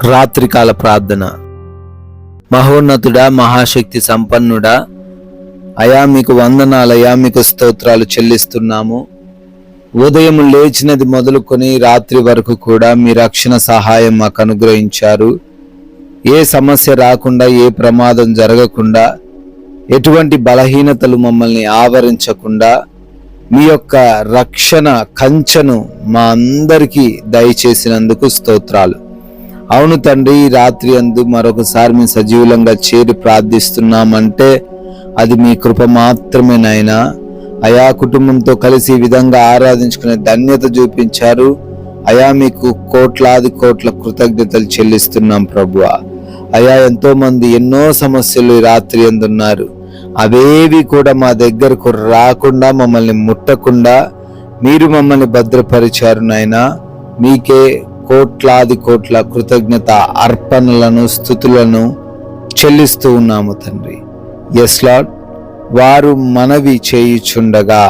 రాత్రికాల ప్రార్థన. మహోన్నతుడా, మహాశక్తి సంపన్నుడా, అయా మీకు వందనాలయా, మీకు స్తోత్రాలు చెల్లిస్తున్నాము. ఉదయం లేచినది మొదలుకొని రాత్రి వరకు కూడా మీ రక్షణ సహాయం మాకు అనుగ్రహించారు. ఏ సమస్య రాకుండా, ఏ ప్రమాదం జరగకుండా, ఎటువంటి బలహీనతలు మమ్మల్ని ఆవరించకుండా మీ యొక్క రక్షణ కంచెను మా అందరికీ దయచేసినందుకు స్తోత్రాలు. అవును తండ్రి, ఈ రాత్రి అందు మరొకసారి మీ సజీవులంగా చేరి ప్రార్థిస్తున్నామంటే అది మీ కృప మాత్రమే నాయనా. అయా కుటుంబంతో కలిసి ఈ విధంగా ఆరాధించుకునే ధన్యత చూపించారు. అయా మీకు కోట్లాది కోట్ల కృతజ్ఞతలు చెల్లిస్తున్నాం ప్రభువా. అయా ఎంతో మంది ఎన్నో సమస్యలు ఈ రాత్రి అందున్నారు. అవేవి కూడా మా దగ్గరకు రాకుండా, మమ్మల్ని ముట్టకుండా మీరు మమ్మల్ని భద్రపరిచారు నాయనా. మీకే కోట్లాది కోట్ల కృతజ్ఞత అర్పణలను, స్తుతులను చెల్లిస్తూ ఉన్నాము తండ్రి. Yes lord. వారు మనవి చేయుచుండగా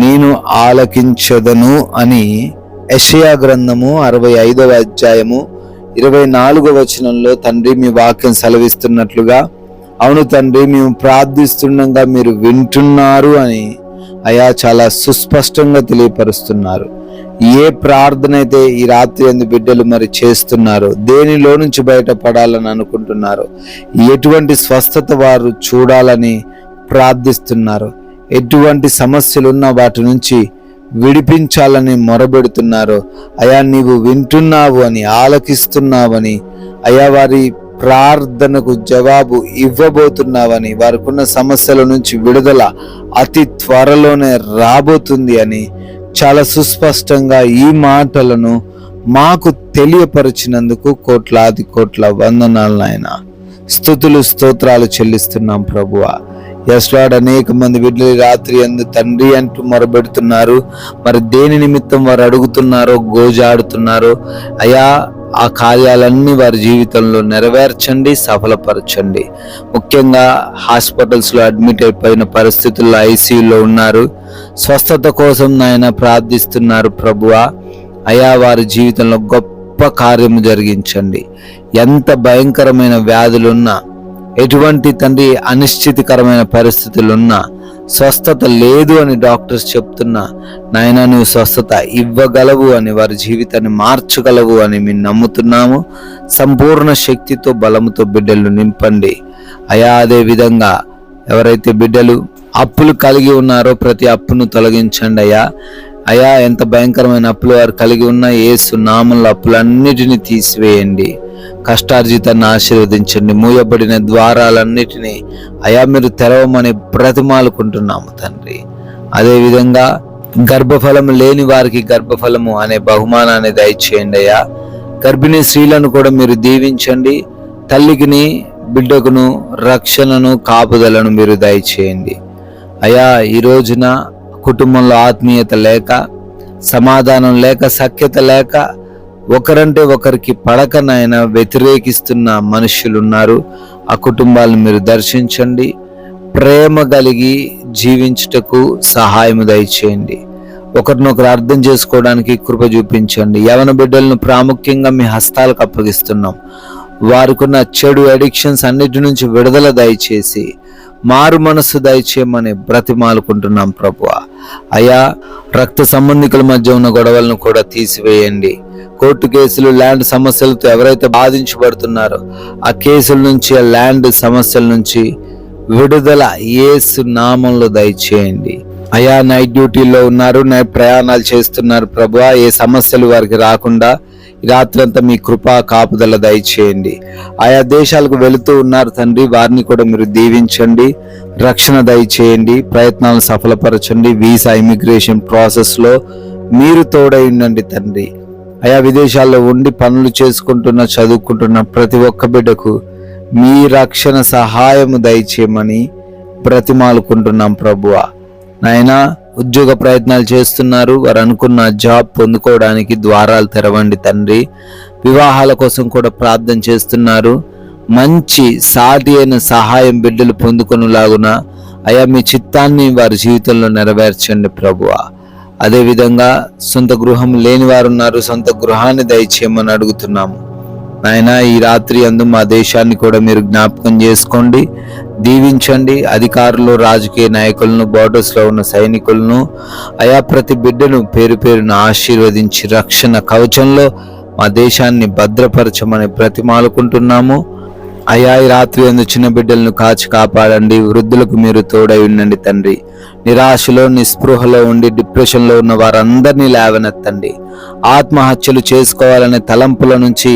నేను ఆలకించదను అని యెషయా గ్రంథము 65వ అధ్యాయము 24వ వచనంలో తండ్రి మీ వాక్యం సెలవిస్తున్నట్లుగా, అవును తండ్రి, మేము ప్రార్థిస్తుండగా మీరు వింటున్నారు అని అయా చాలా సుస్పష్టంగా తెలియపరుస్తున్నారు. ఏ ప్రార్థన అయితే ఈ రాత్రి అందు బిడ్డలు మరి చేస్తున్నారు, దేనిలో నుంచి బయటపడాలని అనుకుంటున్నారు, ఎటువంటి స్వస్థత వారు చూడాలని ప్రార్థిస్తున్నారు, ఎటువంటి సమస్యలున్న వాటి నుంచి విడిపించాలని మొరబెడుతున్నారు, అయా నీవు వింటున్నావు అని, ఆలకిస్తున్నావని, అయా వారి ప్రార్థనకు జవాబు ఇవ్వబోతున్నావని, వారికున్న సమస్యల నుంచి విడుదల అతి త్వరలోనే రాబోతుంది అని చాలా సుస్పష్టంగా ఈ మాటలను మాకు తెలియపరిచినందుకు కోట్లాది కోట్ల వందనాలు నాయనా. స్తుతులు స్తోత్రాలు చెల్లిస్తున్నాం ప్రభువా. Yes lord. అనేక మంది బిడ్డలు రాత్రి అందు తండ్రి అంటూ మొరబెడుతున్నారు. మరి దేని నిమిత్తం వారు అడుగుతున్నారో, గోజాడుతున్నారో అయా ఆ కార్యాలన్నీ వారి జీవితంలో నెరవేర్చండి, సఫలపరచండి. ముఖ్యంగా హాస్పిటల్స్లో అడ్మిట్ అయిపోయిన పరిస్థితుల్లో ఐసీయూలో ఉన్నారు. స్వస్థత కోసం నాయన ప్రార్థిస్తున్నారు ప్రభువా. అయా వారి జీవితంలో గొప్ప కార్యము జరిగించండి. ఎంత భయంకరమైన వ్యాధులున్నా, ఎటువంటి తండ్రి అనిశ్చితికరమైన పరిస్థితులున్నా, స్వస్థత లేదు అని డాక్టర్స్ చెప్తున్నా, నాయనా నువ్వు స్వస్థత ఇవ్వగలవు అని, వారి జీవితాన్ని మార్చగలవు అని మేము నమ్ముతున్నాము. సంపూర్ణ శక్తితో, బలముతో బిడ్డలు నింపండి అయా. అదే విధంగా ఎవరైతే బిడ్డలు అప్పులు కలిగి ఉన్నారో ప్రతి అప్పును తొలగించండి అయా. అయా ఎంత భయంకరమైన అప్పులు వారు కలిగి ఉన్నా యేసు నామములో అప్పులన్నిటినీ తీసివేయండి. కష్టార్జితాన్ని ఆశీర్వదించండి. మూయబడిన ద్వారాలన్నిటినీ అయా మీరు తెరవమని బ్రతిమాలుకుంటున్నాము తండ్రి. అదేవిధంగా గర్భఫలము లేని వారికి గర్భఫలము అనే బహుమానాన్ని దయచేయండి అయా. గర్భిణీ స్త్రీలను కూడా మీరు దీవించండి. తల్లికిని బిడ్డకును రక్షణను, కాపుదలను మీరు దయచేయండి అయా. ఈ రోజున కుటుంబంలో ఆత్మీయత లేక, సమాధానం లేక, సఖ్యత లేక, ఒకరంటే ఒకరికి పడకనైన వ్యతిరేకిస్తున్న మనుషులున్నారు. ఆ కుటుంబాలను మీరు దర్శించండి. ప్రేమ కలిగి జీవించుటకు సహాయం దయచేయండి. ఒకరినొకరు అర్థం చేసుకోవడానికి కృప చూపించండి. యవన బిడ్డలను ప్రాముఖ్యంగా మీ హస్తాలకు అప్పగిస్తున్నాం. వారికున్న చెడు అడిక్షన్స్ అన్నిటి నుంచి విడుదల దయచేసి మారు మనస్సు దయచేయమని బ్రతిమాలుకుంటున్నాం ప్రభువా. అయా రక్త సంబంధికుల మధ్య ఉన్న గొడవలను కూడా తీసివేయండి. కోర్టు కేసులు, ల్యాండ్ సమస్యలతో ఎవరైతే బాధించబడుతున్నారో ఆ కేసుల నుంచి, ఆ ల్యాండ్ సమస్యల నుంచి విడుదల యేసు నామంలో దయచేయండి అయా. నైట్ డ్యూటీలో ఉన్నారు, నైట్ ప్రయాణాలు చేస్తున్నారు ప్రభువా. ఏ సమస్యలు వారికి రాకుండా రాత్రంతా మీ కృపా కాపుదల దయచేయండి. ఆయా దేశాలకు వెళుతూ ఉన్నారు తండ్రి, వారిని కూడా మీరు దీవించండి, రక్షణ దయచేయండి, ప్రయత్నాలను సఫలపరచండి. వీసా, ఇమిగ్రేషన్ ప్రాసెస్లో మీరు తోడై ఉండండి తండ్రి. ఆయా విదేశాల్లో ఉండి పనులు చేసుకుంటున్న, చదువుకుంటున్న ప్రతి ఒక్క బిడ్డకు మీ రక్షణ సహాయము దయచేయమని బ్రతిమాలుకుంటున్నాం ప్రభువా. నాయనా ఉద్యోగ ప్రయత్నాలు చేస్తున్నారు, వారు అనుకున్న జాబ్ పొందుకోవడానికి ద్వారాలు తెరవండి తండ్రి. వివాహాల కోసం కూడా ప్రార్థన చేస్తున్నారు. మంచి సాటి అయిన సహాయం బిడ్డలు పొందుకొనులాగున అయా మీ చిత్తాన్ని వారి జీవితంలో నెరవేర్చండి ప్రభువా. అదేవిధంగా సొంత గృహం లేని వారు ఉన్నారు, సొంత గృహాన్ని దయచేయమని అడుగుతున్నాము. నాయనా ఈ రాత్రి అందు మా దేశాన్ని కూడా మీరు జ్ఞాపకం చేసుకోండి, దీవించండి. అధికారులు, రాజకీయ నాయకులను, బోర్డర్స్ లో ఉన్న సైనికులను, అయా ప్రతి బిడ్డను పేరు పేరును ఆశీర్వదించి రక్షణ కవచంలో మా దేశాన్ని భద్రపరచమని బ్రతిమాలుకుంటున్నాము. అయా ఈ రాత్రి అందు చిన్న బిడ్డలను కాచి కాపాడండి. వృద్ధులకు మీరు తోడై ఉండండి తండ్రి. నిరాశలో, నిస్పృహలో ఉండి డిప్రెషన్లో ఉన్న వారందరినీ లేవనెత్తండి. ఆత్మహత్యలు చేసుకోవాలనే తలంపుల నుంచి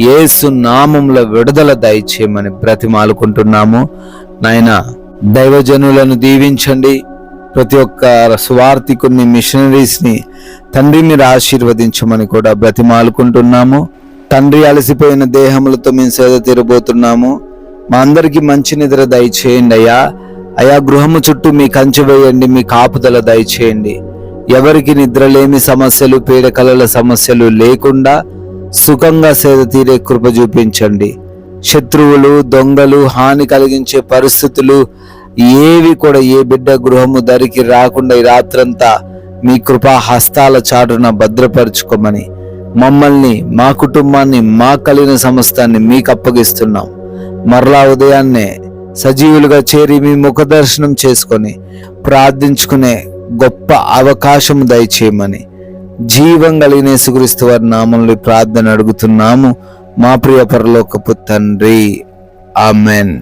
యేసు నామములో విడుదల దయచేయమని బ్రతిమాలుకుంటున్నాము. నాయనా దైవజనులను దీవించండి. ప్రతి ఒక్క స్వార్థికుని, మిషనరీస్ని తండ్రి మీరు ఆశీర్వదించమని కూడా బ్రతిమాలుకుంటున్నాము. తండ్రి అలసిపోయిన దేహములతో మేము సేద తీరబోతున్నాము. మా అందరికీ మంచి నిద్ర దయచేయండి అయ్యా. అయా గృహము చుట్టూ మీ కంచె వేయండి, మీ కాపుదల దయచేయండి. ఎవరికి నిద్రలేమి సమస్యలు, పీడకలల సమస్యలు లేకుండా సుఖంగా సేద తీరే కృప చూపించండి. శత్రువులు, దొంగలు, హాని కలిగించే పరిస్థితులు ఏవి కూడా ఏ బిడ్డ గృహము దరికి రాకుండా ఈ రాత్రంతా మీ కృపా హస్తాల చాటున భద్రపరుచుకోమని మమ్మల్ని, మా కుటుంబాన్ని, మా కలిగిన సమస్తాన్ని మీకు అప్పగిస్తున్నాం. మరలా ఉదయాన్నే సజీవులుగా చేరి మీ ముఖ దర్శనం చేసుకొని ప్రార్థించుకునే గొప్ప అవకాశం దయచేయమని జీవం కలిగిన యేసుక్రీస్తు వారి నామములో ప్రార్థన అడుగుతున్నాము మా ప్రియ పరలోకపు తండ్రి. ఆమెన్.